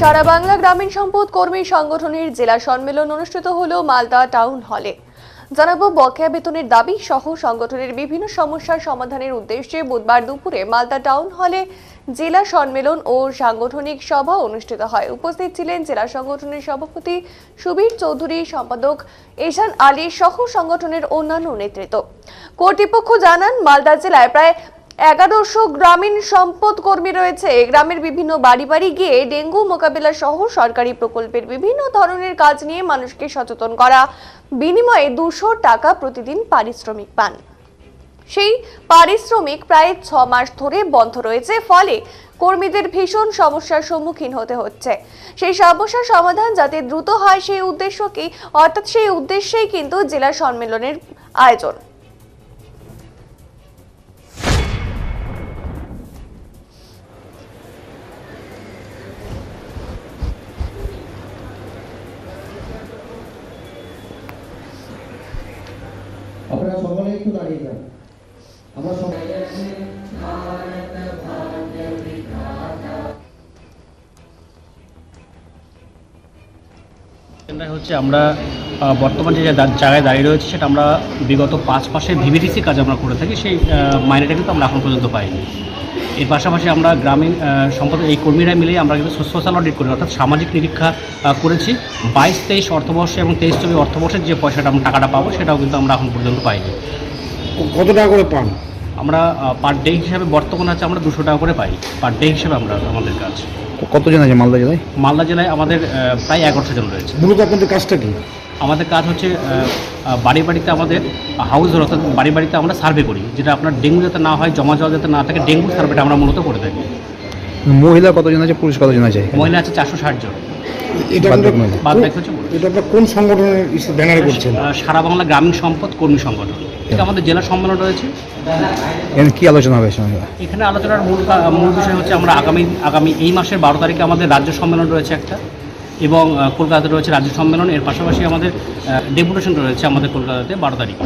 সারা বাংলা গ্রামীণ সম্পদ কর্মী সংগঠনের জেলা সম্মেলন অনুষ্ঠিত হলো মালদা টাউন হলে। জানাবো বকেয়া বেতনের দাবি সহ সংগঠনের বিভিন্ন সমস্যার সমাধানের উদ্দেশ্যে বুধবার দুপুরে মালদা টাউন হলে জেলা সম্মেলন ও সাংগঠনিক সভা অনুষ্ঠিত হয়। উপস্থিত ছিলেন জেলা সংগঠনের সভাপতি সুবীর চৌধুরী, সম্পাদক এহসান আলী সহ সংগঠনের অন্যান্য নেতৃত্ব। কর্তৃপক্ষ জানান, মালদা জেলায় প্রায় 1100 গ্রামীণ সম্পদ কর্মী রয়েছে। গ্রামের বিভিন্ন বাড়ি বাড়ি গিয়ে ডেঙ্গু মোকাবিলা সহ সরকারি প্রকল্পের বিভিন্ন ধরনের কাজ নিয়ে মানুষকে সচেতন করা, বিনিময়ে 200 টাকা প্রতিদিন পারিশ্রমিক পান। সেই পারিশ্রমিক প্রায় 6 মাস ধরে বন্ধ রয়েছে, ফলে কর্মীদের ভীষণ সমস্যার সম্মুখীন হতে হচ্ছে। সেই সমস্যার সমাধান যাতে দ্রুত হয় সেই উদ্দেশ্যেই কিন্তু জেলা সম্মেলনের আয়োজন। আপনারা সকলে একটু দাঁড়িয়ে যান। আমরা সবাই হচ্ছে আমরা বর্তমানে যে জায়গায় দাঁড়িয়ে রয়েছে সেটা আমরা বিগত 5 মাসের ভিভিডিসি কাজ আমরা করে থাকি, সেই মাইনেটা কিন্তু আমরা এখন পর্যন্ত পাইনি। এর পাশাপাশি আমরা গ্রামীণ সম্পদ এই কর্মীরা মিলে আমরা কিন্তু সোশ্যাল অডিট করি, অর্থাৎ সামাজিক নিরীক্ষা করেছি। 22-23 অর্থবর্ষে এবং 23-24 অর্থবর্ষের যে পয়সাটা আমরা টাকাটা পাবো সেটাও কিন্তু আমরা এখন পর্যন্ত পাইনি। কত টাকা করে পান? আমরা পার ডে হিসাবে বর্তমানে আছে আমরা 200 টাকা করে পাই পার ডে হিসাবে আমাদের কাজ। কতজন আছে মালদা জেলায়? মালদা জেলায় আমাদের প্রায় 1100 জন রয়েছে। মূলত আপনাদের কাজটা কি? আমাদের কাজ হচ্ছে বাড়ি বাড়িতে আমাদের হাউস, অর্থাৎ বাড়ি বাড়িতে আমরা সার্ভে করি, যেটা আপনার ডেঙ্গু যাতে না হয়, জমা জল যাতে না থাকে, ডেঙ্গু সার্ভেটা আমরা মূলত করে থাকি। মহিলা কতজন আছে, পুরুষ কতজন আছে? মহিলা আছে 460 জন। এটা বাদ বাকি হচ্ছে এটা আপনারা কোন সংগঠনের ব্যানারে করছেন? সারা বাংলা গ্রামীণ সম্পদ কর্মী সংগঠন। এটা আমাদের জেলা সম্মেলন রয়েছে। কি আলোচনা হবে? এখানে আলোচনার মূল বিষয় হচ্ছে আমরা আগামী এই মাসের 12 তারিখে আমাদের রাজ্য সম্মেলন রয়েছে একটা, এবং কলকাতাতে রয়েছে রাজ্য সম্মেলন। এর পাশাপাশি আমাদের ডেপুটেশন রয়েছে আমাদের কলকাতাতে 12 তারিখে।